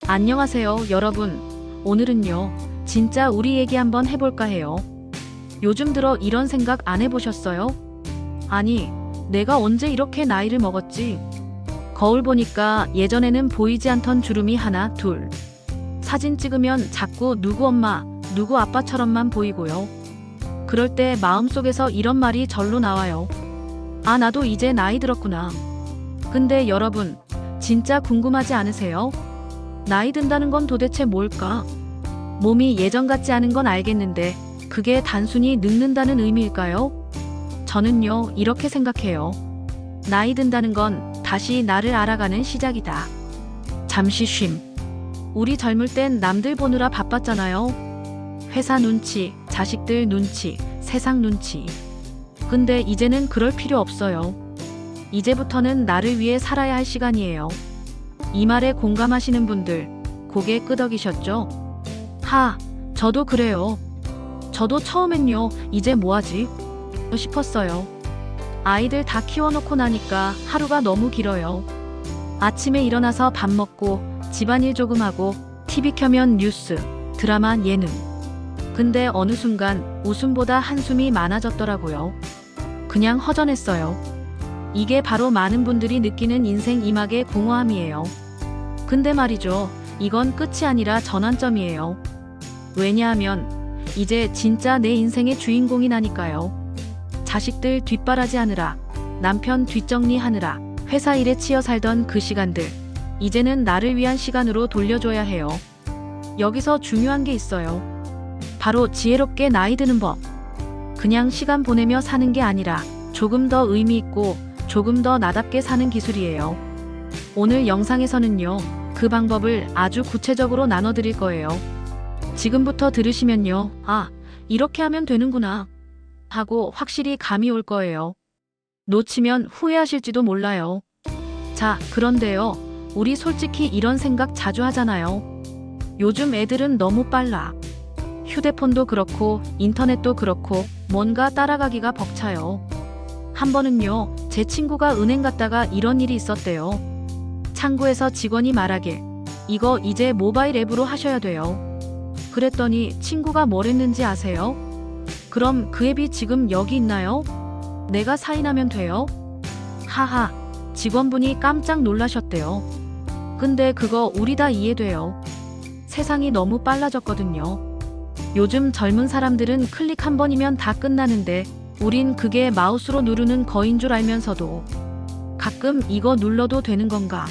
안녕하세요, 여러분. 오늘은요, 진짜 우리 얘기 한번 해볼까 해요. 요즘 들어 이런 생각 안 해보셨어요? 아니, 내가 언제 이렇게 나이를 먹었지? 거울 보니까 예전에는 보이지 않던 주름이 하나, 둘. 사진 찍으면 자꾸 누구 엄마, 누구 아빠처럼만 보이고요. 그럴 때 마음속에서 이런 말이 절로 나와요. 아, 나도 이제 나이 들었구나. 근데 여러분, 진짜 궁금하지 않으세요? 나이 든다는 건 도대체 뭘까? 몸이 예전 같지 않은 건 알겠는데 그게 단순히 늙는다는 의미일까요? 저는요, 이렇게 생각해요. 나이 든다는 건 다시 나를 알아가는 시작이다. 잠시 쉼. 우리 젊을 땐 남들 보느라 바빴잖아요. 회사 눈치, 자식들 눈치, 세상 눈치. 근데 이제는 그럴 필요 없어요. 이제부터는 나를 위해 살아야 할 시간이에요. 이 말에 공감하시는 분들, 고개 끄덕이셨죠? 저도 그래요. 저도 처음엔요, 이제 뭐하지? 싶었어요. 아이들 다 키워놓고 나니까 하루가 너무 길어요. 아침에 일어나서 밥 먹고, 집안일 조금 하고, TV 켜면 뉴스, 드라마, 예능. 근데 어느 순간 웃음보다 한숨이 많아졌더라고요. 그냥 허전했어요. 이게 바로 많은 분들이 느끼는 인생 이막의 공허함이에요. 근데 말이죠, 이건 끝이 아니라 전환점이에요. 왜냐하면 이제 진짜 내 인생의 주인공이 나니까요. 자식들 뒷바라지 하느라, 남편 뒷정리하느라, 회사 일에 치여 살던 그 시간들, 이제는 나를 위한 시간으로 돌려줘야 해요. 여기서 중요한 게 있어요. 바로 지혜롭게 나이 드는 법. 그냥 시간 보내며 사는 게 아니라 조금 더 의미 있고 조금 더 나답게 사는 기술이에요. 오늘 영상에서는요, 그 방법을 아주 구체적으로 나눠드릴 거예요. 지금부터 들으시면요, 이렇게 하면 되는구나 하고 확실히 감이 올 거예요. 놓치면 후회하실지도 몰라요. 자, 그런데요, 우리 솔직히 이런 생각 자주 하잖아요. 요즘 애들은 너무 빨라. 휴대폰도 그렇고 인터넷도 그렇고 뭔가 따라가기가 벅차요. 한 번은요, 제 친구가 은행 갔다가 이런 일이 있었대요. 창구에서 직원이 말하길, 이거 이제 모바일 앱으로 하셔야 돼요. 그랬더니 친구가 뭘 했는지 아세요? 그럼 그 앱이 지금 여기 있나요? 내가 사인하면 돼요? 하하, 직원분이 깜짝 놀라셨대요. 근데 그거 우리 다 이해돼요. 세상이 너무 빨라졌거든요. 요즘 젊은 사람들은 클릭 한 번이면 다 끝나는데 우린 그게 마우스로 누르는 거인 줄 알면서도 가끔 이거 눌러도 되는 건가?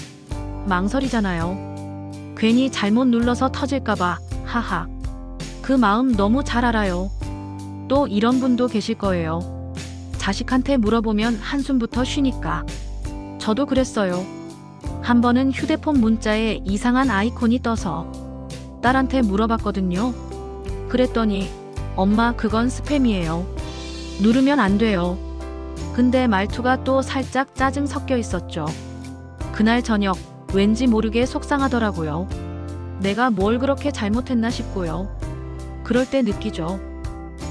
망설이잖아요. 괜히 잘못 눌러서 터질까봐, 하하. 그 마음 너무 잘 알아요. 또 이런 분도 계실 거예요. 자식한테 물어보면 한숨부터 쉬니까. 저도 그랬어요. 한 번은 휴대폰 문자에 이상한 아이콘이 떠서 딸한테 물어봤거든요. 그랬더니, 엄마 그건 스팸이에요. 누르면 안 돼요. 근데 말투가 또 살짝 짜증 섞여 있었죠. 그날 저녁 왠지 모르게 속상하더라고요. 내가 뭘 그렇게 잘못했나 싶고요. 그럴 때 느끼죠.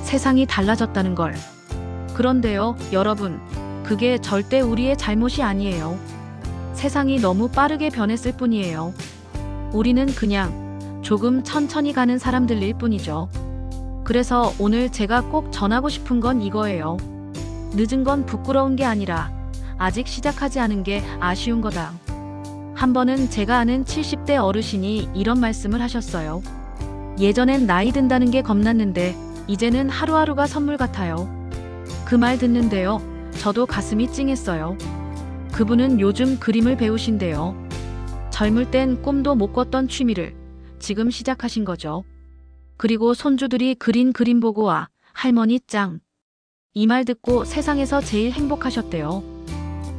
세상이 달라졌다는 걸. 그런데요, 여러분, 그게 절대 우리의 잘못이 아니에요. 세상이 너무 빠르게 변했을 뿐이에요. 우리는 그냥 조금 천천히 가는 사람들일 뿐이죠. 그래서 오늘 제가 꼭 전하고 싶은 건 이거예요. 늦은 건 부끄러운 게 아니라 아직 시작하지 않은 게 아쉬운 거다. 한 번은 제가 아는 70대 어르신이 이런 말씀을 하셨어요. 예전엔 나이 든다는 게 겁났는데 이제는 하루하루가 선물 같아요. 그 말 듣는데요, 저도 가슴이 찡했어요. 그분은 요즘 그림을 배우신대요. 젊을 땐 꿈도 못 꿨던 취미를 지금 시작하신 거죠. 그리고 손주들이 그린 그림 보고 와, 할머니 짱. 이 말 듣고 세상에서 제일 행복하셨대요.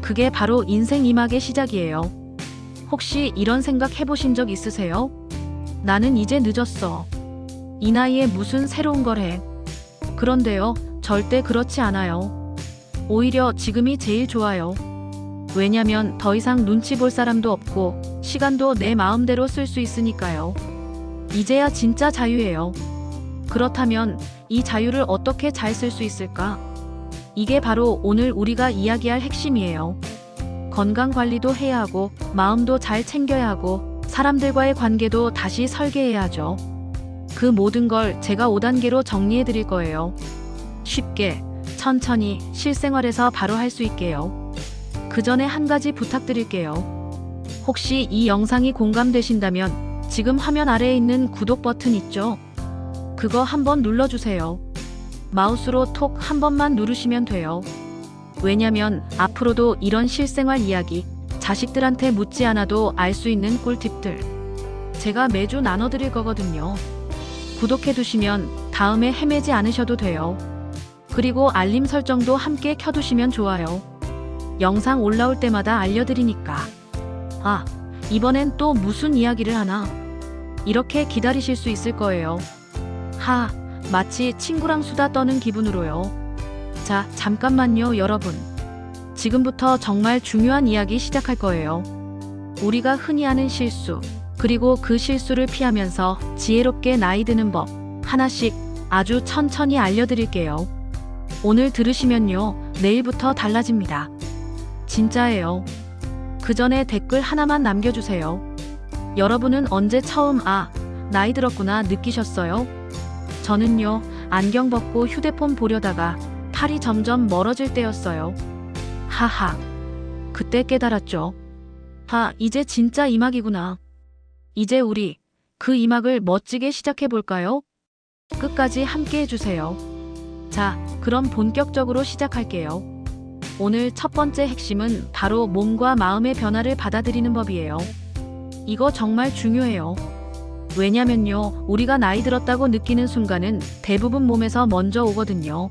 그게 바로 인생 이막의 시작이에요. 혹시 이런 생각 해보신 적 있으세요? 나는 이제 늦었어. 이 나이에 무슨 새로운 걸 해. 그런데요, 절대 그렇지 않아요. 오히려 지금이 제일 좋아요. 왜냐면 더 이상 눈치 볼 사람도 없고 시간도 내 마음대로 쓸 수 있으니까요. 이제야 진짜 자유예요. 그렇다면 이 자유를 어떻게 잘 쓸 수 있을까? 이게 바로 오늘 우리가 이야기할 핵심이에요. 건강 관리도 해야 하고 마음도 잘 챙겨야 하고 사람들과의 관계도 다시 설계해야 하죠. 그 모든 걸 제가 5단계로 정리해 드릴 거예요. 쉽게, 천천히 실생활에서 바로 할 수 있게요. 그 전에 한 가지 부탁드릴게요. 혹시 이 영상이 공감되신다면 지금 화면 아래에 있는 구독 버튼 있죠? 그거 한번 눌러주세요. 마우스로 톡 한 번만 누르시면 돼요. 왜냐면 앞으로도 이런 실생활 이야기, 자식들한테 묻지 않아도 알 수 있는 꿀팁들 제가 매주 나눠드릴 거거든요. 구독해두시면 다음에 헤매지 않으셔도 돼요. 그리고 알림 설정도 함께 켜두시면 좋아요. 영상 올라올 때마다 알려드리니까. 아, 이번엔 또 무슨 이야기를 하나? 이렇게 기다리실 수 있을 거예요. 마치 친구랑 수다 떠는 기분으로요. 자, 잠깐만요, 여러분. 지금부터 정말 중요한 이야기 시작할 거예요. 우리가 흔히 하는 실수, 그리고 그 실수를 피하면서 지혜롭게 나이 드는 법, 하나씩 아주 천천히 알려드릴게요. 오늘 들으시면요, 내일부터 달라집니다. 진짜예요. 그 전에 댓글 하나만 남겨주세요. 여러분은 언제 처음 나이 들었구나 느끼셨어요? 저는요, 안경 벗고 휴대폰 보려다가 팔이 점점 멀어질 때였어요. 그때 깨달았죠. 이제 진짜 이막이구나. 이제 우리 그 이막을 멋지게 시작해볼까요? 끝까지 함께 해주세요. 자, 그럼 본격적으로 시작할게요. 오늘 첫 번째 핵심은 바로 몸과 마음의 변화를 받아들이는 법이에요. 이거 정말 중요해요. 왜냐면요, 우리가 나이 들었다고 느끼는 순간은 대부분 몸에서 먼저 오거든요.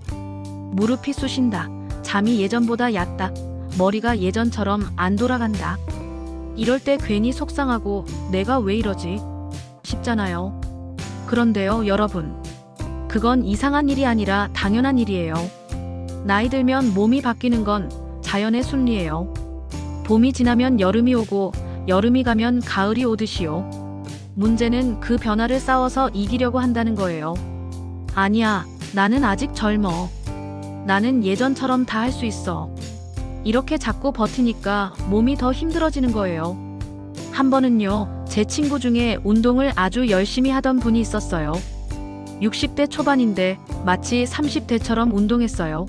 무릎이 쑤신다, 잠이 예전보다 얕다, 머리가 예전처럼 안 돌아간다. 이럴 때 괜히 속상하고 내가 왜 이러지? 싶잖아요. 그런데요, 여러분. 그건 이상한 일이 아니라 당연한 일이에요. 나이 들면 몸이 바뀌는 건 자연의 순리예요. 봄이 지나면 여름이 오고 여름이 가면 가을이 오듯이요. 문제는 그 변화를 싸워서 이기려고 한다는 거예요. 아니야, 나는 아직 젊어. 나는 예전처럼 다 할 수 있어. 이렇게 자꾸 버티니까 몸이 더 힘들어지는 거예요. 한 번은요, 제 친구 중에 운동을 아주 열심히 하던 분이 있었어요. 60대 초반인데 마치 30대처럼 운동했어요.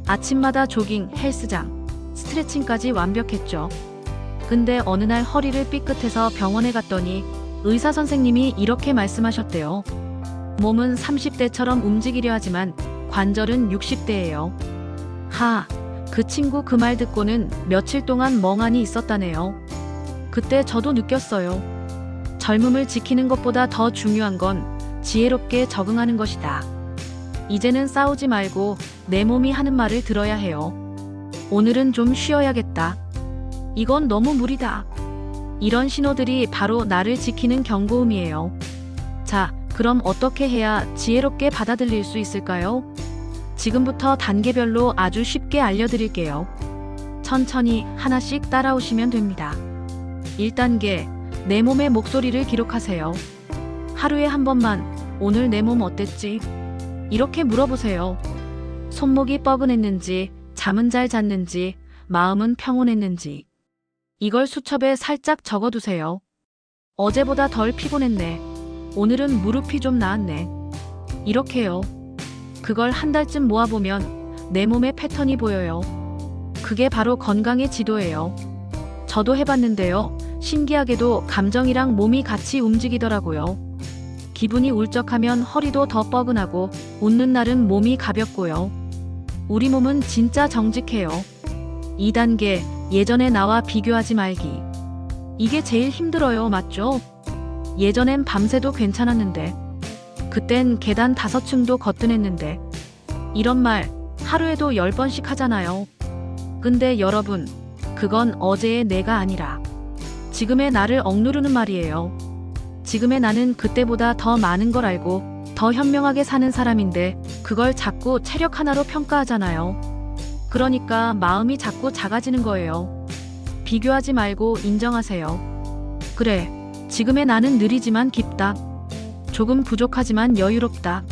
아침마다 조깅, 헬스장, 스트레칭까지 완벽했죠. 근데 어느 날 허리를 삐끗해서 병원에 갔더니 의사 선생님이 이렇게 말씀하셨대요. 몸은 30대처럼 움직이려 하지만 관절은 60대예요. 그 친구 그 말 듣고는 며칠 동안 멍하니 있었다네요. 그때 저도 느꼈어요. 젊음을 지키는 것보다 더 중요한 건 지혜롭게 적응하는 것이다. 이제는 싸우지 말고 내 몸이 하는 말을 들어야 해요. 오늘은 좀 쉬어야겠다. 이건 너무 무리다. 이런 신호들이 바로 나를 지키는 경고음이에요. 자, 그럼 어떻게 해야 지혜롭게 받아들일 수 있을까요? 지금부터 단계별로 아주 쉽게 알려드릴게요. 천천히 하나씩 따라오시면 됩니다. 1단계, 내 몸의 목소리를 기록하세요. 하루에 한 번만, 오늘 내 몸 어땠지? 이렇게 물어보세요. 손목이 뻐근했는지, 잠은 잘 잤는지, 마음은 평온했는지. 이걸 수첩에 살짝 적어두세요. 어제보다 덜 피곤했네. 오늘은 무릎이 좀 나았네. 이렇게요. 그걸 한 달쯤 모아보면 내 몸의 패턴이 보여요. 그게 바로 건강의 지도예요. 저도 해봤는데요. 신기하게도 감정이랑 몸이 같이 움직이더라고요. 기분이 울적하면 허리도 더 뻐근하고 웃는 날은 몸이 가볍고요. 우리 몸은 진짜 정직해요. 2단계, 예전의 나와 비교하지 말기. 이게 제일 힘들어요, 맞죠? 예전엔 밤새도 괜찮았는데, 그땐 계단 5층도 거뜬했는데, 이런 말 하루에도 10번씩 하잖아요. 근데 여러분, 그건 어제의 내가 아니라 지금의 나를 억누르는 말이에요. 지금의 나는 그때보다 더 많은 걸 알고 더 현명하게 사는 사람인데 그걸 자꾸 체력 하나로 평가하잖아요. 그러니까 마음이 자꾸 작아지는 거예요. 비교하지 말고 인정하세요. 그래, 지금의 나는 느리지만 깊다. 조금 부족하지만 여유롭다.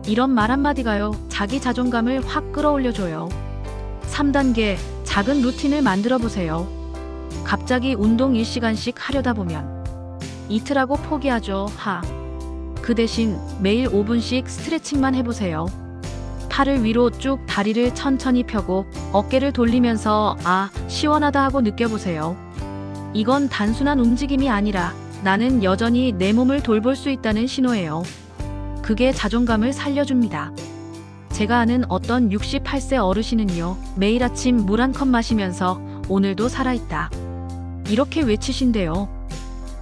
이런 말 한마디가요, 자기 자존감을 확 끌어올려줘요. 3단계, 작은 루틴을 만들어 보세요. 갑자기 운동 1시간씩 하려다 보면 이틀하고 포기하죠. 그 대신 매일 5분씩 스트레칭만 해보세요. 팔을 위로 쭉 다리를 천천히 펴고 어깨를 돌리면서 시원하다 하고 느껴보세요. 이건 단순한 움직임이 아니라 나는 여전히 내 몸을 돌볼 수 있다는 신호예요. 그게 자존감을 살려줍니다. 제가 아는 어떤 68세 어르신은요, 매일 아침 물 한 컵 마시면서 오늘도 살아있다, 이렇게 외치신대요.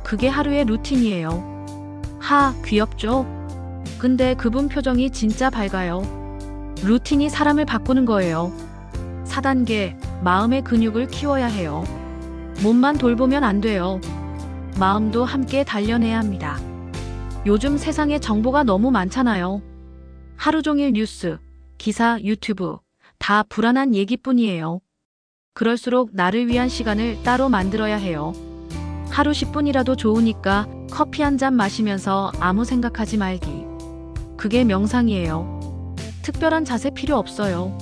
그게 하루의 루틴이에요. 귀엽죠? 근데 그분 표정이 진짜 밝아요. 루틴이 사람을 바꾸는 거예요. 4단계, 마음의 근육을 키워야 해요. 몸만 돌보면 안 돼요. 마음도 함께 단련해야 합니다. 요즘 세상에 정보가 너무 많잖아요. 하루 종일 뉴스, 기사, 유튜브, 다 불안한 얘기뿐이에요. 그럴수록 나를 위한 시간을 따로 만들어야 해요. 하루 10분이라도 좋으니까 커피 한 잔 마시면서 아무 생각하지 말기. 그게 명상이에요. 특별한 자세 필요 없어요.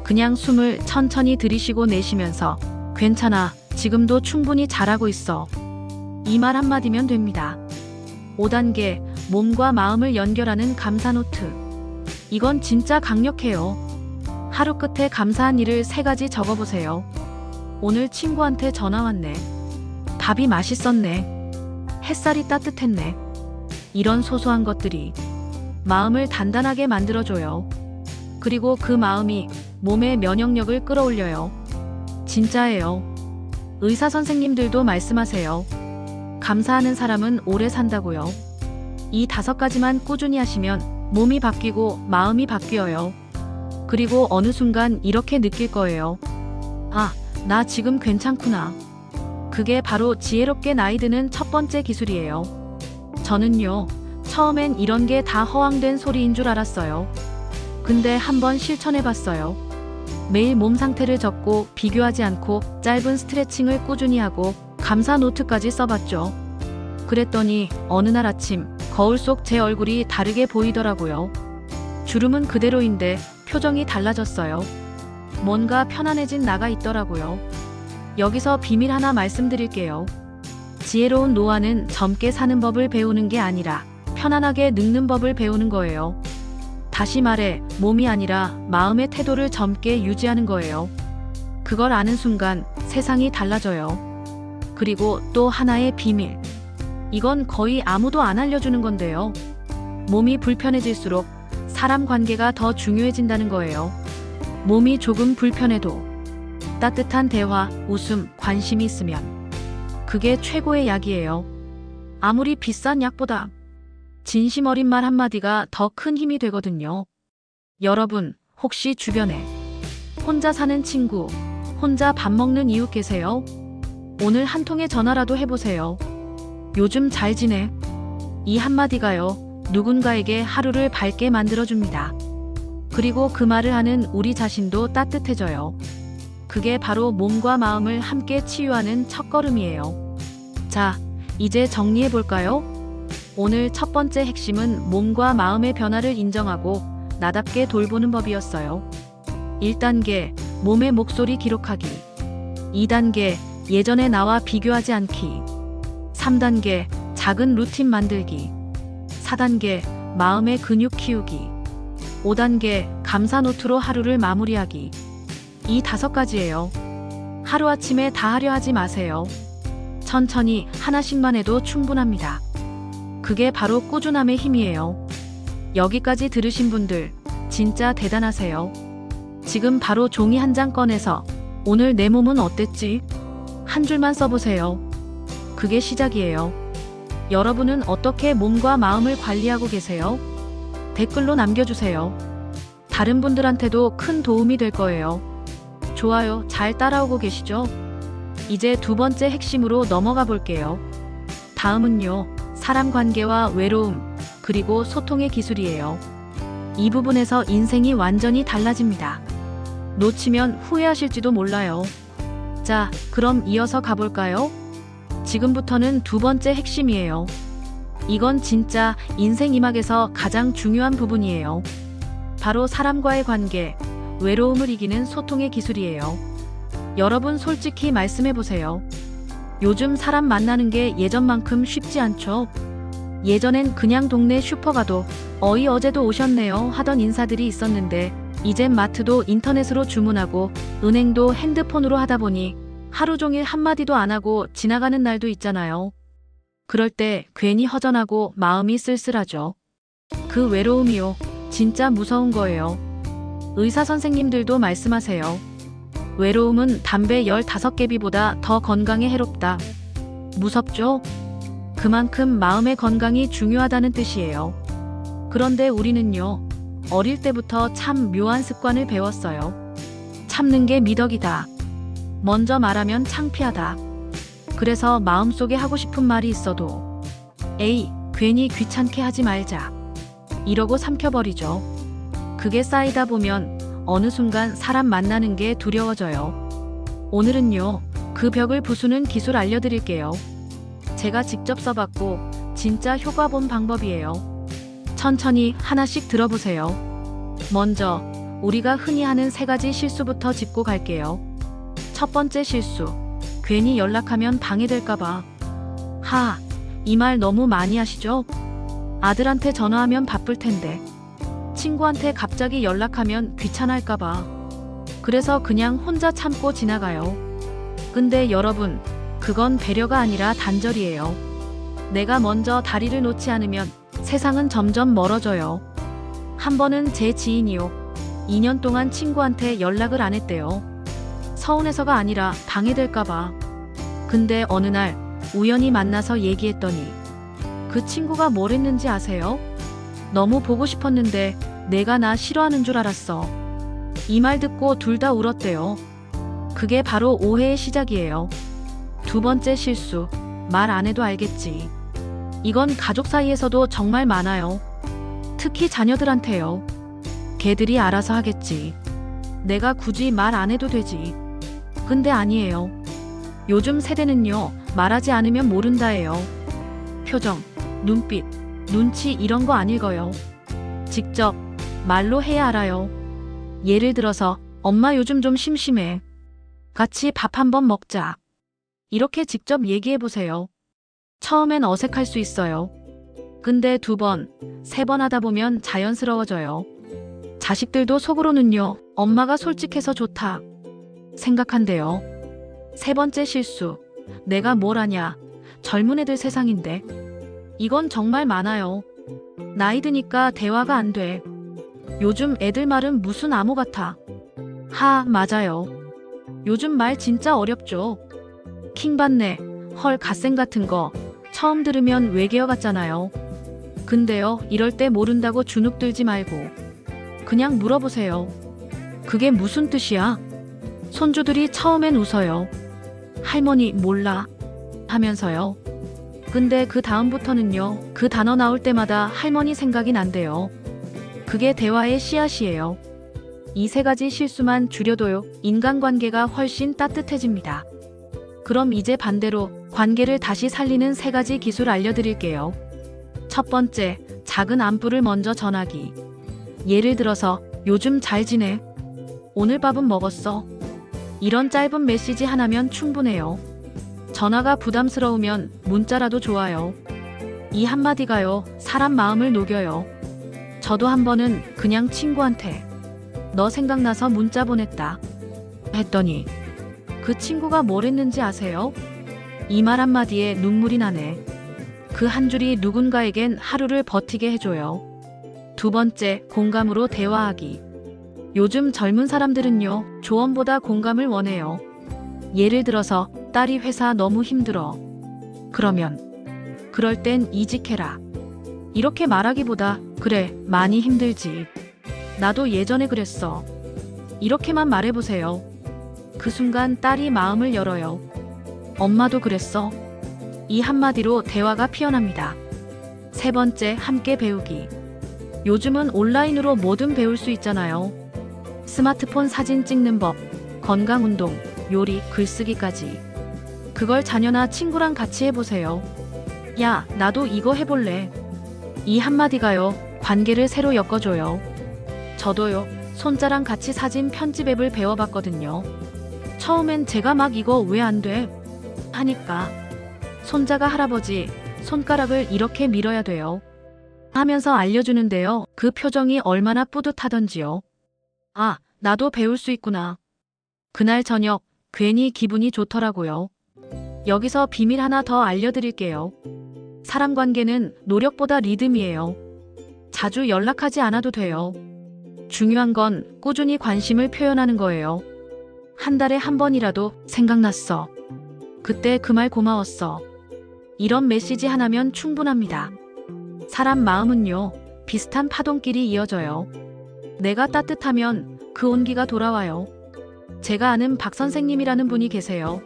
그냥 숨을 천천히 들이쉬고 내쉬면서 괜찮아, 지금도 충분히 잘하고 있어, 이 말 한마디면 됩니다. 5단계, 몸과 마음을 연결하는 감사 노트. 이건 진짜 강력해요. 하루 끝에 감사한 일을 3가지 적어보세요. 오늘 친구한테 전화 왔네. 밥이 맛있었네. 햇살이 따뜻했네. 이런 소소한 것들이 마음을 단단하게 만들어줘요. 그리고 그 마음이 몸의 면역력을 끌어올려요. 진짜예요. 의사 선생님들도 말씀하세요. 감사하는 사람은 오래 산다고요. 이 5가지만 꾸준히 하시면 몸이 바뀌고 마음이 바뀌어요. 그리고 어느 순간 이렇게 느낄 거예요. 나 지금 괜찮구나. 그게 바로 지혜롭게 나이 드는 첫 번째 기술이에요. 저는요, 처음엔 이런 게 다 허황된 소리인 줄 알았어요. 근데 한번 실천해봤어요. 매일 몸 상태를 적고 비교하지 않고 짧은 스트레칭을 꾸준히 하고 감사 노트까지 써봤죠. 그랬더니 어느 날 아침 거울 속 제 얼굴이 다르게 보이더라고요. 주름은 그대로인데 표정이 달라졌어요. 뭔가 편안해진 나가 있더라고요. 여기서 비밀 하나 말씀드릴게요. 지혜로운 노화는 젊게 사는 법을 배우는 게 아니라 편안하게 늙는 법을 배우는 거예요. 다시 말해, 몸이 아니라 마음의 태도를 젊게 유지하는 거예요. 그걸 아는 순간 세상이 달라져요. 그리고 또 하나의 비밀. 이건 거의 아무도 안 알려주는 건데요. 몸이 불편해질수록 사람 관계가 더 중요해진다는 거예요. 몸이 조금 불편해도 따뜻한 대화, 웃음, 관심이 있으면 그게 최고의 약이에요. 아무리 비싼 약보다 진심 어린 말 한마디가 더 큰 힘이 되거든요. 여러분, 혹시 주변에 혼자 사는 친구, 혼자 밥 먹는 이웃 계세요? 오늘 한 통의 전화라도 해보세요. 요즘 잘 지내? 이 한마디가요, 누군가에게 하루를 밝게 만들어줍니다. 그리고 그 말을 하는 우리 자신도 따뜻해져요. 그게 바로 몸과 마음을 함께 치유하는 첫걸음이에요. 자, 이제 정리해볼까요? 오늘 첫 번째 핵심은 몸과 마음의 변화를 인정하고 나답게 돌보는 법이었어요. 1단계, 몸의 목소리 기록하기. 2단계, 예전의 나와 비교하지 않기. 3단계, 작은 루틴 만들기. 4단계, 마음의 근육 키우기. 5단계, 감사 노트로 하루를 마무리하기. 이 5가지예요. 하루아침에 다 하려 하지 마세요. 천천히 하나씩만 해도 충분합니다. 그게 바로 꾸준함의 힘이에요. 여기까지 들으신 분들 진짜 대단하세요. 지금 바로 종이 한 장 꺼내서 오늘 내 몸은 어땠지? 한 줄만 써보세요. 그게 시작이에요. 여러분은 어떻게 몸과 마음을 관리하고 계세요? 댓글로 남겨주세요. 다른 분들한테도 큰 도움이 될 거예요. 좋아요, 잘 따라오고 계시죠? 이제 2번째 핵심으로 넘어가 볼게요. 다음은요, 사람 관계와 외로움, 그리고 소통의 기술이에요. 이 부분에서 인생이 완전히 달라집니다. 놓치면 후회하실지도 몰라요. 자, 그럼 이어서 가볼까요? 지금부터는 2번째 핵심이에요. 이건 진짜 인생 이막에서 가장 중요한 부분이에요. 바로 사람과의 관계, 외로움을 이기는 소통의 기술이에요. 여러분 솔직히 말씀해보세요. 요즘 사람 만나는 게 예전만큼 쉽지 않죠. 예전엔 그냥 동네 슈퍼 가도 어이 어제도 오셨네요 하던 인사들이 있었는데 이젠 마트도 인터넷으로 주문하고 은행도 핸드폰으로 하다 보니 하루 종일 한마디도 안 하고 지나가는 날도 있잖아요. 그럴 때 괜히 허전하고 마음이 쓸쓸하죠. 그 외로움이요. 진짜 무서운 거예요. 의사 선생님들도 말씀하세요. 외로움은 담배 15개비보다 더 건강에 해롭다. 무섭죠? 그만큼 마음의 건강이 중요하다는 뜻이에요. 그런데 우리는요, 어릴 때부터 참 묘한 습관을 배웠어요. 참는 게 미덕이다. 먼저 말하면 창피하다. 그래서 마음속에 하고 싶은 말이 있어도 에이, 괜히 귀찮게 하지 말자. 이러고 삼켜버리죠. 그게 쌓이다 보면 어느 순간 사람 만나는 게 두려워져요. 오늘은요, 그 벽을 부수는 기술 알려드릴게요. 제가 직접 써봤고 진짜 효과 본 방법이에요. 천천히 하나씩 들어보세요. 먼저 우리가 흔히 하는 3가지 실수부터 짚고 갈게요. 첫 번째 실수. 괜히 연락하면 방해될까봐. 이 말 너무 많이 하시죠? 아들한테 전화하면 바쁠 텐데. 친구한테 갑자기 연락하면 귀찮을까봐. 그래서 그냥 혼자 참고 지나가요. 근데 여러분, 그건 배려가 아니라 단절이에요. 내가 먼저 다리를 놓지 않으면 세상은 점점 멀어져요. 한 번은 제 지인이요. 2년 동안 친구한테 연락을 안 했대요. 서운해서가 아니라 방해될까봐. 근데 어느 날 우연히 만나서 얘기했더니 그 친구가 뭘 했는지 아세요? 너무 보고 싶었는데 내가 나 싫어하는 줄 알았어. 이 말 듣고 둘 다 울었대요. 그게 바로 오해의 시작이에요. 두 번째 실수. 말 안 해도 알겠지. 이건 가족 사이에서도 정말 많아요. 특히 자녀들한테요. 걔들이 알아서 하겠지. 내가 굳이 말 안 해도 되지. 근데 아니에요. 요즘 세대는요, 말하지 않으면 모른다예요. 표정, 눈빛, 눈치 이런 거 안 읽어요. 직접 말로 해야 알아요. 예를 들어서 엄마 요즘 좀 심심해. 같이 밥 한번 먹자. 이렇게 직접 얘기해 보세요. 처음엔 어색할 수 있어요. 근데 2번, 3번 하다 보면 자연스러워져요. 자식들도 속으로는요, 엄마가 솔직해서 좋다 생각한대요. 3번째 실수. 내가 뭘 아냐. 젊은 애들 세상인데. 이건 정말 많아요. 나이 드니까 대화가 안 돼. 요즘 애들 말은 무슨 암호 같아. 맞아요. 요즘 말 진짜 어렵죠. 킹받네, 헐 갓생 같은 거 처음 들으면 외계어 같잖아요. 근데요, 이럴 때 모른다고 주눅 들지 말고 그냥 물어보세요. 그게 무슨 뜻이야? 손주들이 처음엔 웃어요. 할머니 몰라 하면서요. 근데 그 다음부터는요, 그 단어 나올 때마다 할머니 생각이 난대요. 그게 대화의 씨앗이에요. 이 3가지 실수만 줄여도요, 인간관계가 훨씬 따뜻해집니다. 그럼 이제 반대로 관계를 다시 살리는 3가지 기술 알려드릴게요. 첫 번째, 작은 안부를 먼저 전하기. 예를 들어서 요즘 잘 지내? 오늘 밥은 먹었어? 이런 짧은 메시지 하나면 충분해요. 전화가 부담스러우면 문자라도 좋아요. 이 한마디가요, 사람 마음을 녹여요. 저도 한 번은 그냥 친구한테 너 생각나서 문자 보냈다 했더니 그 친구가 뭘 했는지 아세요? 이 말 한마디에 눈물이 나네. 그 한 줄이 누군가에겐 하루를 버티게 해줘요. 두 번째, 공감으로 대화하기. 요즘 젊은 사람들은요, 조언보다 공감을 원해요. 예를 들어서 딸이 회사 너무 힘들어. 그러면 그럴 땐 이직해라. 이렇게 말하기보다 그래, 많이 힘들지. 나도 예전에 그랬어. 이렇게만 말해보세요. 그 순간 딸이 마음을 열어요. 엄마도 그랬어. 이 한마디로 대화가 피어납니다. 세 번째, 함께 배우기. 요즘은 온라인으로 뭐든 배울 수 있잖아요. 스마트폰 사진 찍는 법, 건강운동, 요리, 글쓰기까지. 그걸 자녀나 친구랑 같이 해보세요. 야, 나도 이거 해볼래. 이 한마디가요, 관계를 새로 엮어줘요. 저도요, 손자랑 같이 사진 편집 앱을 배워봤거든요. 처음엔 제가 막 이거 왜 안 돼? 하니까 손자가 할아버지 손가락을 이렇게 밀어야 돼요. 하면서 알려주는데요. 그 표정이 얼마나 뿌듯하던지요. 아, 나도 배울 수 있구나. 그날 저녁 괜히 기분이 좋더라고요. 여기서 비밀 하나 더 알려드릴게요. 사람 관계는 노력보다 리듬이에요. 자주 연락하지 않아도 돼요. 중요한 건 꾸준히 관심을 표현하는 거예요. 한 달에 한 번이라도 생각났어. 그때 그 말 고마웠어. 이런 메시지 하나면 충분합니다. 사람 마음은요, 비슷한 파동끼리 이어져요. 내가 따뜻하면 그 온기가 돌아와요. 제가 아는 박 선생님이라는 분이 계세요.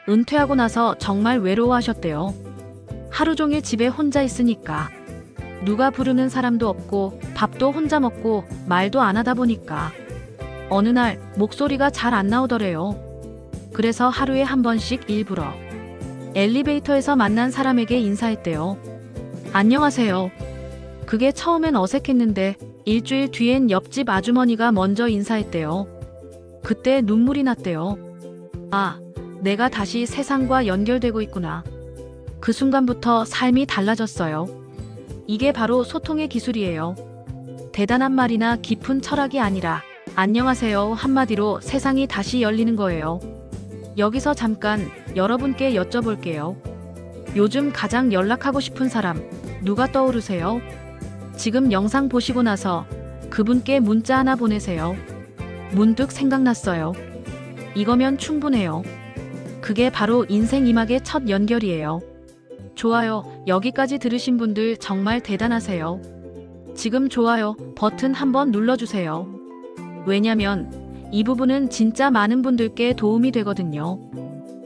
은퇴하고 나서 정말 외로워하셨대요. 하루 종일 집에 혼자 있으니까. 누가 부르는 사람도 없고 밥도 혼자 먹고 말도 안 하다 보니까 어느 날 목소리가 잘 안 나오더래요. 그래서 하루에 한 번씩 일부러 엘리베이터에서 만난 사람에게 인사했대요. 안녕하세요. 그게 처음엔 어색했는데 일주일 뒤엔 옆집 아주머니가 먼저 인사했대요. 그때 눈물이 났대요. 아, 내가 다시 세상과 연결되고 있구나. 그 순간부터 삶이 달라졌어요. 이게 바로 소통의 기술이에요. 대단한 말이나 깊은 철학이 아니라 안녕하세요 한마디로 세상이 다시 열리는 거예요. 여기서 잠깐 여러분께 여쭤볼게요. 요즘 가장 연락하고 싶은 사람 누가 떠오르세요? 지금 영상 보시고 나서 그분께 문자 하나 보내세요. 문득 생각났어요. 이거면 충분해요. 그게 바로 인생 이막의 첫 연결이에요. 좋아요. 여기까지 들으신 분들 정말 대단하세요. 지금 좋아요 버튼 한번 눌러주세요. 왜냐면 이 부분은 진짜 많은 분들께 도움이 되거든요.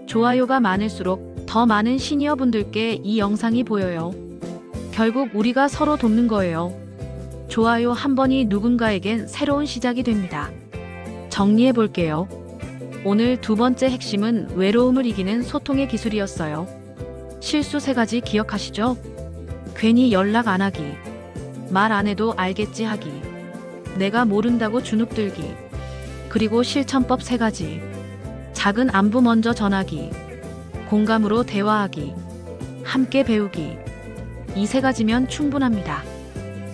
좋아요가 많을수록 더 많은 시니어 분들께 이 영상이 보여요. 결국 우리가 서로 돕는 거예요. 좋아요 한 번이 누군가에겐 새로운 시작이 됩니다. 정리해 볼게요. 오늘 두 번째 핵심은 외로움을 이기는 소통의 기술이었어요. 실수 3가지 기억하시죠? 괜히 연락 안 하기, 말 안 해도 알겠지 하기, 내가 모른다고 주눅들기, 그리고 실천법 3가지. 작은 안부 먼저 전하기, 공감으로 대화하기, 함께 배우기. 이 3가지면 충분합니다.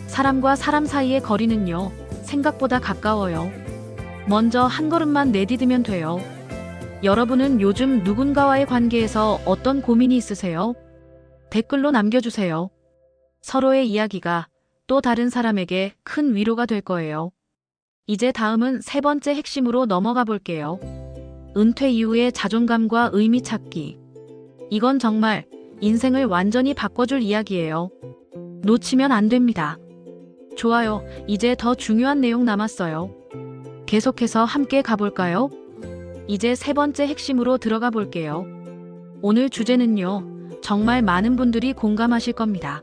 사람과 사람 사이의 거리는요, 생각보다 가까워요. 먼저 한 걸음만 내디디면 돼요. 여러분은 요즘 누군가와의 관계에서 어떤 고민이 있으세요? 댓글로 남겨주세요. 서로의 이야기가 또 다른 사람에게 큰 위로가 될 거예요. 이제 다음은 3번째 핵심으로 넘어가 볼게요. 은퇴 이후의 자존감과 의미 찾기. 이건 정말 인생을 완전히 바꿔줄 이야기예요. 놓치면 안 됩니다. 좋아요. 이제 더 중요한 내용 남았어요. 계속해서 함께 가볼까요? 이제 3번째 핵심으로 들어가 볼게요. 오늘 주제는요, 정말 많은 분들이 공감하실 겁니다.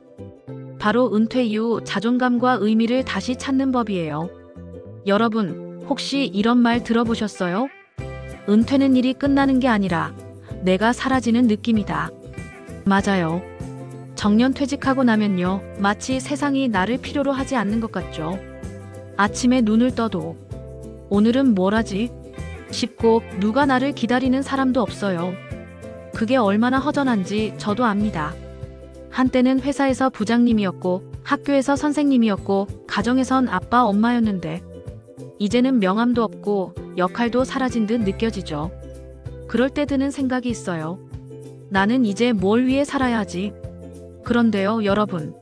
바로 은퇴 이후 자존감과 의미를 다시 찾는 법이에요. 여러분, 혹시 이런 말 들어보셨어요? 은퇴는 일이 끝나는 게 아니라 내가 사라지는 느낌이다. 맞아요. 정년 퇴직하고 나면요, 마치 세상이 나를 필요로 하지 않는 것 같죠. 아침에 눈을 떠도 오늘은 뭘 하지? 싶고 누가 나를 기다리는 사람도 없어요. 그게 얼마나 허전한지 저도 압니다. 한때는 회사에서 부장님이었고 학교에서 선생님이었고 가정에선 아빠 엄마였는데 이제는 명함도 없고 역할도 사라진 듯 느껴지죠. 그럴 때 드는 생각이 있어요. 나는 이제 뭘 위해 살아야 하지? 그런데요, 여러분.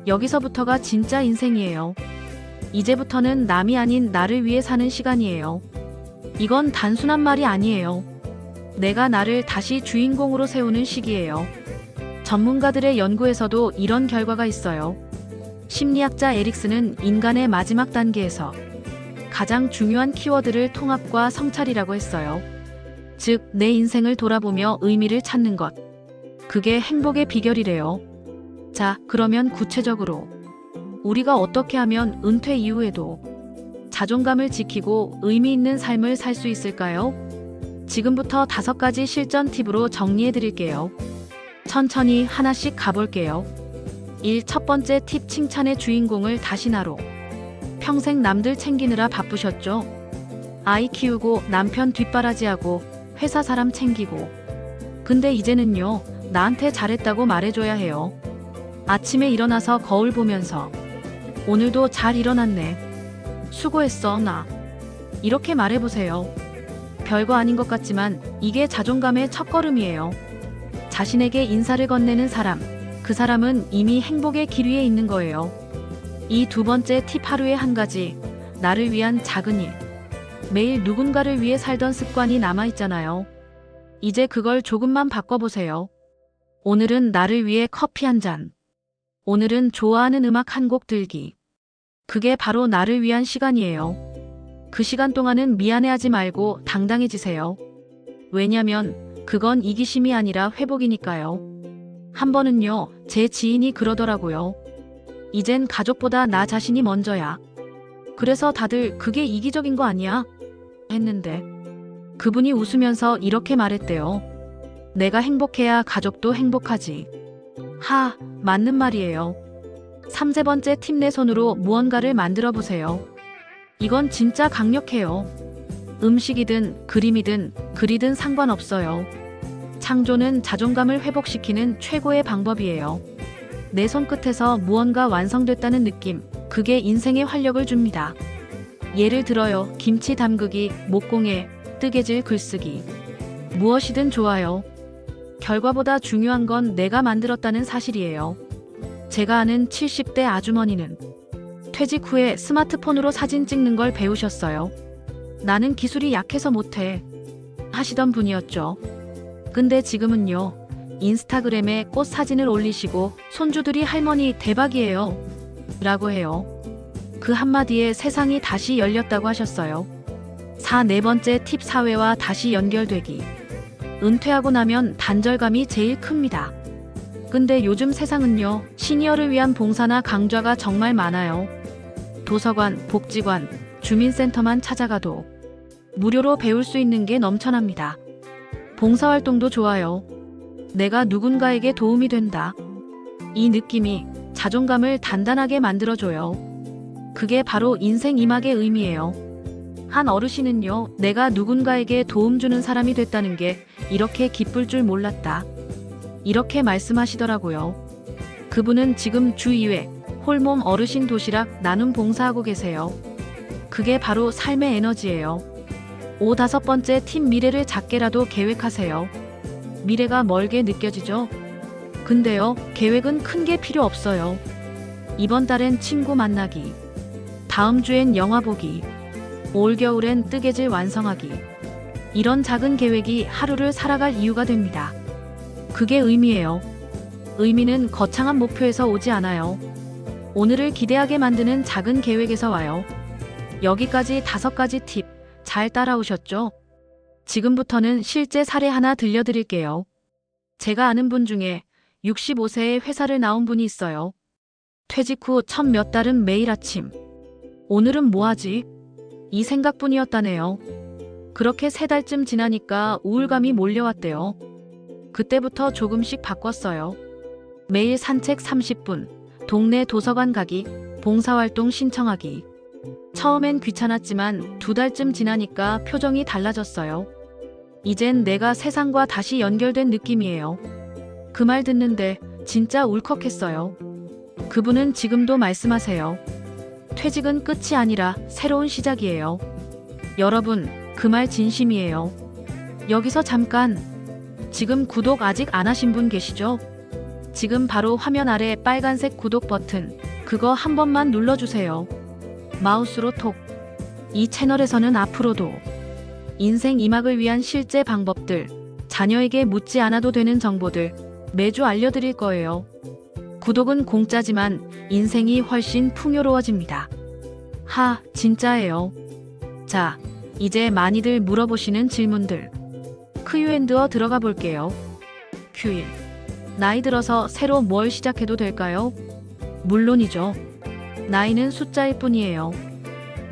여기서부터가 진짜 인생이에요. 이제부터는 남이 아닌 나를 위해 사는 시간이에요. 이건 단순한 말이 아니에요. 내가 나를 다시 주인공으로 세우는 시기예요. 전문가들의 연구에서도 이런 결과가 있어요. 심리학자 에릭슨은 인간의 마지막 단계에서 가장 중요한 키워드를 통합과 성찰이라고 했어요. 즉, 내 인생을 돌아보며 의미를 찾는 것. 그게 행복의 비결이래요. 자, 그러면 구체적으로 우리가 어떻게 하면 은퇴 이후에도 자존감을 지키고 의미 있는 삶을 살 수 있을까요? 지금부터 5가지 실전 팁으로 정리해 드릴게요. 천천히 하나씩 가볼게요. 1. 첫 번째 팁, 칭찬의 주인공을 다시 나로. 평생 남들 챙기느라 바쁘셨죠? 아이 키우고 남편 뒷바라지하고 회사 사람 챙기고 근데 이제는요, 나한테 잘했다고 말해줘야 해요. 아침에 일어나서 거울 보면서 오늘도 잘 일어났네. 수고했어, 나. 이렇게 말해보세요. 별거 아닌 것 같지만 이게 자존감의 첫걸음이에요. 자신에게 인사를 건네는 사람, 그 사람은 이미 행복의 길 위에 있는 거예요. 이 두 번째 팁, 하루에 한 가지, 나를 위한 작은 일. 매일 누군가를 위해 살던 습관이 남아있잖아요. 이제 그걸 조금만 바꿔보세요. 오늘은 나를 위해 커피 한 잔. 오늘은 좋아하는 음악 한 곡 들기. 그게 바로 나를 위한 시간이에요. 그 시간 동안은 미안해하지 말고 당당해지세요. 왜냐면 그건 이기심이 아니라 회복이니까요. 한 번은요, 제 지인이 그러더라고요. 이젠 가족보다 나 자신이 먼저야. 그래서 다들 그게 이기적인 거 아니야? 했는데 그분이 웃으면서 이렇게 말했대요. 내가 행복해야 가족도 행복하지. 맞는 말이에요. 3번째 팁, 내 손으로 무언가를 만들어 보세요. 이건 진짜 강력해요. 음식이든 그림이든 글이든 상관없어요. 창조는 자존감을 회복시키는 최고의 방법이에요. 내 손끝에서 무언가 완성됐다는 느낌, 그게 인생에 활력을 줍니다. 예를 들어요. 김치 담그기, 목공예, 뜨개질, 글쓰기. 무엇이든 좋아요. 결과보다 중요한 건 내가 만들었다는 사실이에요. 제가 아는 70대 아주머니는 퇴직 후에 스마트폰으로 사진 찍는 걸 배우셨어요. 나는 기술이 약해서 못해 하시던 분이었죠. 근데 지금은요, 인스타그램에 꽃 사진을 올리시고 손주들이 할머니 대박이에요 라고 해요. 그 한마디에 세상이 다시 열렸다고 하셨어요. 네 번째 팁, 사회와 다시 연결되기. 은퇴하고 나면 단절감이 제일 큽니다. 근데 요즘 세상은요, 시니어를 위한 봉사나 강좌가 정말 많아요. 도서관, 복지관, 주민센터만 찾아가도 무료로 배울 수 있는 게 넘쳐납니다. 봉사활동도 좋아요. 내가 누군가에게 도움이 된다. 이 느낌이 자존감을 단단하게 만들어줘요. 그게 바로 인생 이막의 의미예요. 한 어르신은요, 내가 누군가에게 도움 주는 사람이 됐다는 게 이렇게 기쁠 줄 몰랐다. 이렇게 말씀하시더라고요. 그분은 지금 주 2회 홀몸 어르신 도시락 나눔 봉사하고 계세요. 그게 바로 삶의 에너지예요. 5번째 팁, 미래를 작게라도 계획하세요. 미래가 멀게 느껴지죠? 근데요, 계획은 큰 게 필요 없어요. 이번 달엔 친구 만나기, 다음 주엔 영화 보기, 올겨울엔 뜨개질 완성하기. 이런 작은 계획이 하루를 살아갈 이유가 됩니다. 그게 의미예요. 의미는 거창한 목표에서 오지 않아요. 오늘을 기대하게 만드는 작은 계획에서 와요. 여기까지 5가지 팁 잘 따라오셨죠? 지금부터는 실제 사례 하나 들려드릴게요. 제가 아는 분 중에 65세에 회사를 나온 분이 있어요. 퇴직 후 첫 몇 달은 매일 아침 오늘은 뭐하지? 이 생각뿐이었다네요. 그렇게 3달쯤 지나니까 우울감이 몰려왔대요. 그때부터 조금씩 바꿨어요. 매일 산책 30분, 동네 도서관 가기, 봉사활동 신청하기. 처음엔 귀찮았지만 2달쯤 지나니까 표정이 달라졌어요. 이젠 내가 세상과 다시 연결된 느낌이에요. 그 말 듣는데 진짜 울컥했어요. 그분은 지금도 말씀하세요. 퇴직은 끝이 아니라 새로운 시작이에요. 여러분, 그 말 진심이에요. 여기서 잠깐. 지금 구독 아직 안 하신 분 계시죠? 지금 바로 화면 아래 빨간색 구독 버튼, 그거 한 번만 눌러주세요. 마우스로 톡. 이 채널에서는 앞으로도 인생 이막을 위한 실제 방법들, 자녀에게 묻지 않아도 되는 정보들 매주 알려드릴 거예요. 구독은 공짜지만 인생이 훨씬 풍요로워집니다. 진짜예요. 자, 이제 많이들 물어보시는 질문들. Q&A 들어가 볼게요. Q1. 나이 들어서 새로 뭘 시작해도 될까요? 물론이죠. 나이는 숫자일 뿐이에요.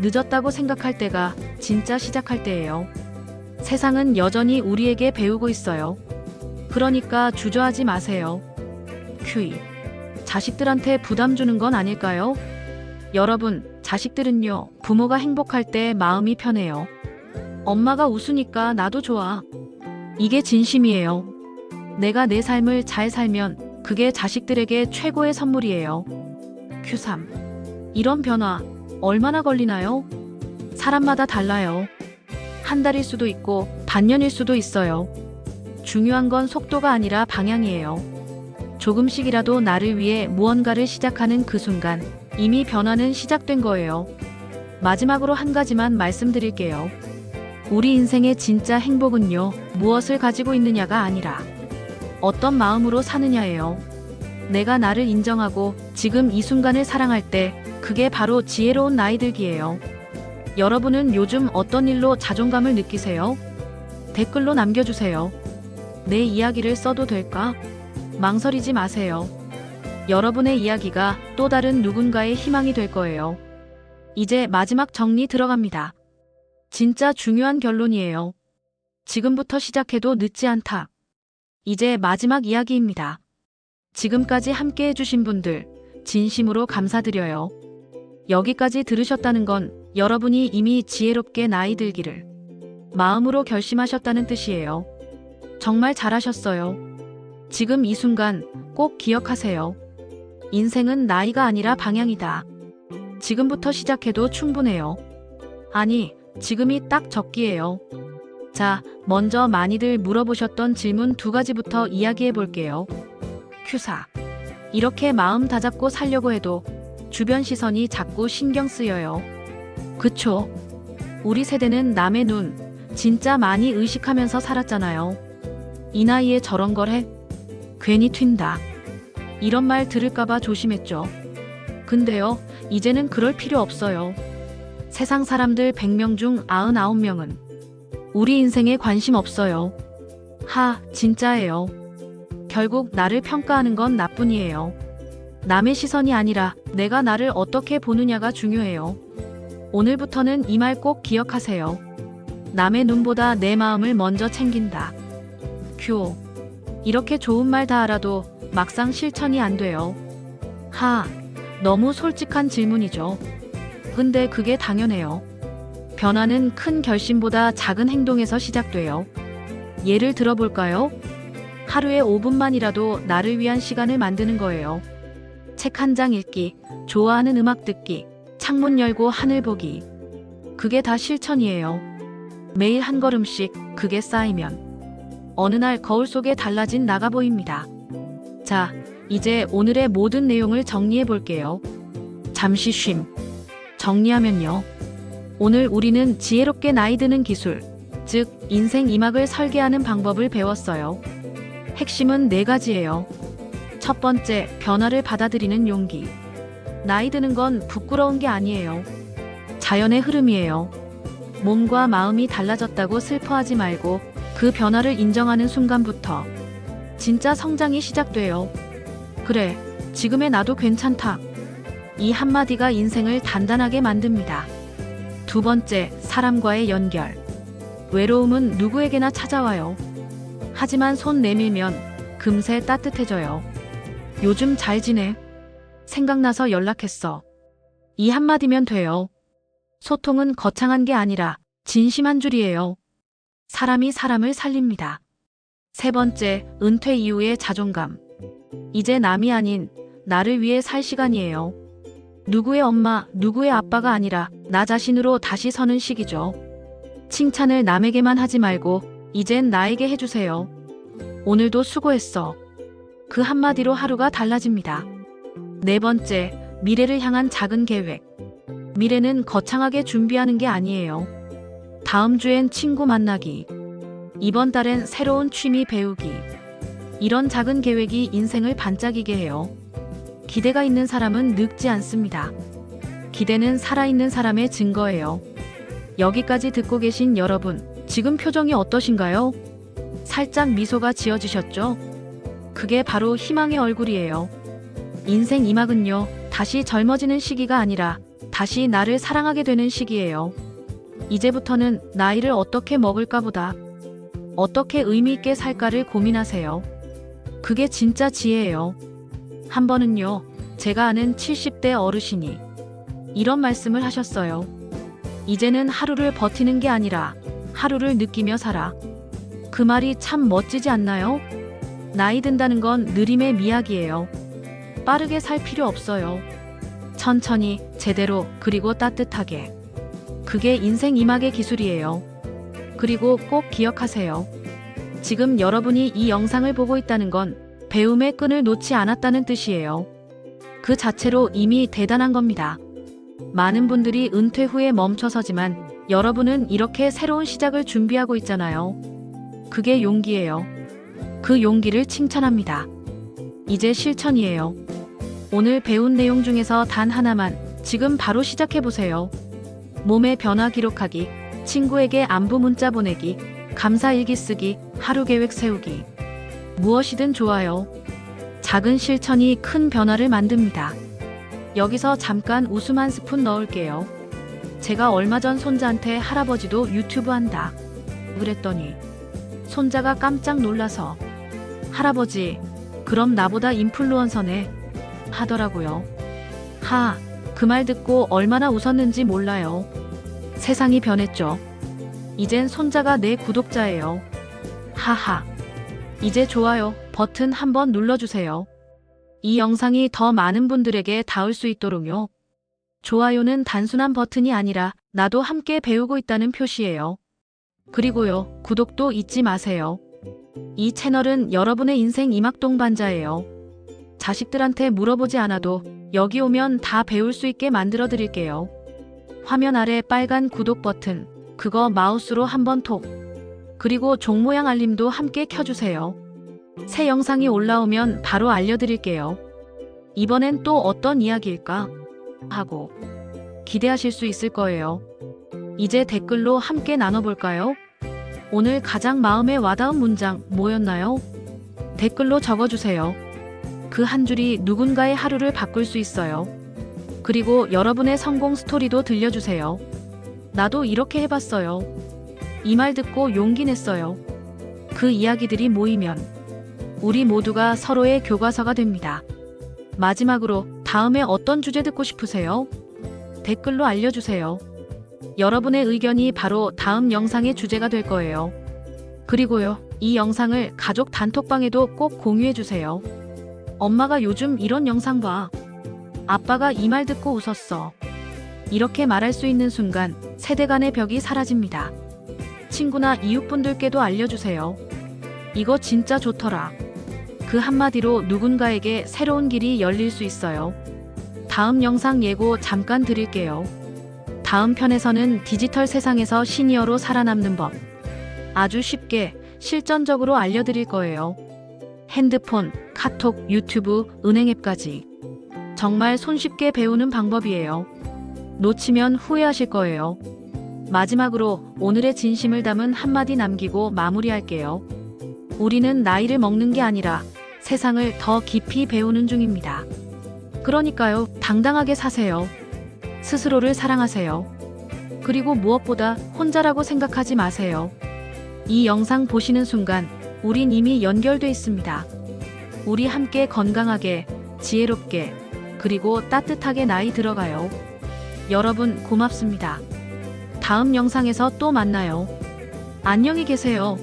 늦었다고 생각할 때가 진짜 시작할 때예요. 세상은 여전히 우리에게 배우고 있어요. 그러니까 주저하지 마세요. Q2. 자식들한테 부담 주는 건 아닐까요? 여러분, 자식들은요, 부모가 행복할 때 마음이 편해요. 엄마가 웃으니까 나도 좋아. 이게 진심이에요. 내가 내 삶을 잘 살면 그게 자식들에게 최고의 선물이에요. Q3. 이런 변화 얼마나 걸리나요? 사람마다 달라요. 한 달일 수도 있고 반년일 수도 있어요. 중요한 건 속도가 아니라 방향이에요. 조금씩이라도 나를 위해 무언가를 시작하는 그 순간 이미 변화는 시작된 거예요. 마지막으로 한 가지만 말씀드릴게요. 우리 인생의 진짜 행복은요, 무엇을 가지고 있느냐가 아니라 어떤 마음으로 사느냐예요. 내가 나를 인정하고 지금 이 순간을 사랑할 때 그게 바로 지혜로운 나이 들기예요. 여러분은 요즘 어떤 일로 자존감을 느끼세요? 댓글로 남겨주세요. 내 이야기를 써도 될까? 망설이지 마세요. 여러분의 이야기가 또 다른 누군가의 희망이 될 거예요. 이제 마지막 정리 들어갑니다. 진짜 중요한 결론이에요. 지금부터 시작해도 늦지 않다. 이제 마지막 이야기입니다. 지금까지 함께 해주신 분들, 진심으로 감사드려요. 여기까지 들으셨다는 건 여러분이 이미 지혜롭게 나이 들기를 마음으로 결심하셨다는 뜻이에요. 정말 잘하셨어요. 지금 이 순간 꼭 기억하세요. 인생은 나이가 아니라 방향이다. 지금부터 시작해도 충분해요. 아니, 지금이 딱 적기예요. 자, 먼저 많이들 물어보셨던 질문 2가지부터 이야기해 볼게요. Q4. 이렇게 마음 다잡고 살려고 해도 주변 시선이 자꾸 신경 쓰여요. 그쵸? 우리 세대는 남의 눈 진짜 많이 의식하면서 살았잖아요. 이 나이에 저런 걸 해? 괜히 튄다. 이런 말 들을까봐 조심했죠. 근데요, 이제는 그럴 필요 없어요. 세상 사람들 100명 중 99명은 우리 인생에 관심 없어요. 진짜예요. 결국 나를 평가하는 건 나뿐이에요. 남의 시선이 아니라 내가 나를 어떻게 보느냐가 중요해요. 오늘부터는 이 말 꼭 기억하세요. 남의 눈보다 내 마음을 먼저 챙긴다. Q. 이렇게 좋은 말 다 알아도 막상 실천이 안 돼요. 너무 솔직한 질문이죠. 근데 그게 당연해요. 변화는 큰 결심보다 작은 행동에서 시작돼요. 예를 들어볼까요? 하루에 5분만이라도 나를 위한 시간을 만드는 거예요. 책 한 장 읽기, 좋아하는 음악 듣기, 창문 열고 하늘 보기. 그게 다 실천이에요. 매일 한 걸음씩 그게 쌓이면 어느 날 거울 속에 달라진 나가 보입니다. 자, 이제 오늘의 모든 내용을 정리해 볼게요. 잠시 쉼. 정리하면요. 오늘 우리는 지혜롭게 나이 드는 기술, 즉 인생 2막을 설계하는 방법을 배웠어요. 핵심은 4가지예요. 첫 번째, 변화를 받아들이는 용기. 나이 드는 건 부끄러운 게 아니에요. 자연의 흐름이에요. 몸과 마음이 달라졌다고 슬퍼하지 말고 그 변화를 인정하는 순간부터 진짜 성장이 시작돼요. 그래, 지금의 나도 괜찮다. 이 한마디가 인생을 단단하게 만듭니다. 두 번째, 사람과의 연결. 외로움은 누구에게나 찾아와요. 하지만 손 내밀면 금세 따뜻해져요. 요즘 잘 지내? 생각나서 연락했어. 이 한마디면 돼요. 소통은 거창한 게 아니라 진심한 줄이에요. 사람이 사람을 살립니다. 세 번째, 은퇴 이후의 자존감. 이제 남이 아닌 나를 위해 살 시간이에요. 누구의 엄마, 누구의 아빠가 아니라 나 자신으로 다시 서는 시기죠. 칭찬을 남에게만 하지 말고 이젠 나에게 해주세요. 오늘도 수고했어. 그 한마디로 하루가 달라집니다. 네 번째, 미래를 향한 작은 계획. 미래는 거창하게 준비하는 게 아니에요. 다음 주엔 친구 만나기. 이번 달엔 새로운 취미 배우기. 이런 작은 계획이 인생을 반짝이게 해요. 기대가 있는 사람은 늙지 않습니다. 기대는 살아있는 사람의 증거예요. 여기까지 듣고 계신 여러분, 지금 표정이 어떠신가요? 살짝 미소가 지어지셨죠? 그게 바로 희망의 얼굴이에요. 인생 2막은요, 다시 젊어지는 시기가 아니라 다시 나를 사랑하게 되는 시기예요. 이제부터는 나이를 어떻게 먹을까 보다 어떻게 의미 있게 살까를 고민하세요. 그게 진짜 지혜예요. 한 번은요, 제가 아는 70대 어르신이 이런 말씀을 하셨어요. 이제는 하루를 버티는 게 아니라 하루를 느끼며 살아. 그 말이 참 멋지지 않나요? 나이 든다는 건 느림의 미학이에요. 빠르게 살 필요 없어요. 천천히, 제대로, 그리고 따뜻하게. 그게 인생 이막의 기술이에요. 그리고 꼭 기억하세요. 지금 여러분이 이 영상을 보고 있다는 건 배움의 끈을 놓지 않았다는 뜻이에요. 그 자체로 이미 대단한 겁니다. 많은 분들이 은퇴 후에 멈춰서지만 여러분은 이렇게 새로운 시작을 준비하고 있잖아요. 그게 용기예요. 그 용기를 칭찬합니다. 이제 실천이에요. 오늘 배운 내용 중에서 단 하나만 지금 바로 시작해보세요. 몸의 변화 기록하기, 친구에게 안부 문자 보내기, 감사 일기 쓰기, 하루 계획 세우기. 무엇이든 좋아요. 작은 실천이 큰 변화를 만듭니다. 여기서 잠깐 웃음 한 스푼 넣을게요. 제가 얼마 전 손자한테 할아버지도 유튜브 한다 그랬더니 손자가 깜짝 놀라서 할아버지, 그럼 나보다 인플루언서네 하더라고요. 그 말 듣고 얼마나 웃었는지 몰라요. 세상이 변했죠. 이젠 손자가 내 구독자예요. 하하. 이제 좋아요 버튼 한번 눌러주세요. 이 영상이 더 많은 분들에게 닿을 수 있도록요. 좋아요는 단순한 버튼이 아니라 나도 함께 배우고 있다는 표시예요. 그리고요, 구독도 잊지 마세요. 이 채널은 여러분의 인생 이막 동반자예요. 자식들한테 물어보지 않아도 여기 오면 다 배울 수 있게 만들어 드릴게요. 화면 아래 빨간 구독 버튼, 그거 마우스로 한번 톡. 그리고 종 모양 알림도 함께 켜주세요. 새 영상이 올라오면 바로 알려드릴게요. 이번엔 또 어떤 이야기일까? 하고 기대하실 수 있을 거예요. 이제 댓글로 함께 나눠볼까요? 오늘 가장 마음에 와닿은 문장 뭐였나요? 댓글로 적어주세요. 그 한 줄이 누군가의 하루를 바꿀 수 있어요. 그리고 여러분의 성공 스토리도 들려주세요. 나도 이렇게 해봤어요. 이 말 듣고 용기 냈어요. 그 이야기들이 모이면 우리 모두가 서로의 교과서가 됩니다. 마지막으로 다음에 어떤 주제 듣고 싶으세요? 댓글로 알려주세요. 여러분의 의견이 바로 다음 영상의 주제가 될 거예요. 그리고요, 이 영상을 가족 단톡방에도 꼭 공유해주세요. 엄마가 요즘 이런 영상 봐. 아빠가 이 말 듣고 웃었어. 이렇게 말할 수 있는 순간 세대 간의 벽이 사라집니다. 친구나 이웃분들께도 알려주세요. 이거 진짜 좋더라. 그 한마디로 누군가에게 새로운 길이 열릴 수 있어요. 다음 영상 예고 잠깐 드릴게요. 다음 편에서는 디지털 세상에서 시니어로 살아남는 법. 아주 쉽게 실전적으로 알려드릴 거예요. 핸드폰, 카톡, 유튜브, 은행 앱까지. 정말 손쉽게 배우는 방법이에요. 놓치면 후회하실 거예요. 마지막으로 오늘의 진심을 담은 한마디 남기고 마무리할게요. 우리는 나이를 먹는 게 아니라 세상을 더 깊이 배우는 중입니다. 그러니까요, 당당하게 사세요. 스스로를 사랑하세요. 그리고 무엇보다 혼자라고 생각하지 마세요. 이 영상 보시는 순간 우린 이미 연결돼 있습니다. 우리 함께 건강하게, 지혜롭게, 그리고 따뜻하게 나이 들어가요. 여러분 고맙습니다. 다음 영상에서 또 만나요. 안녕히 계세요.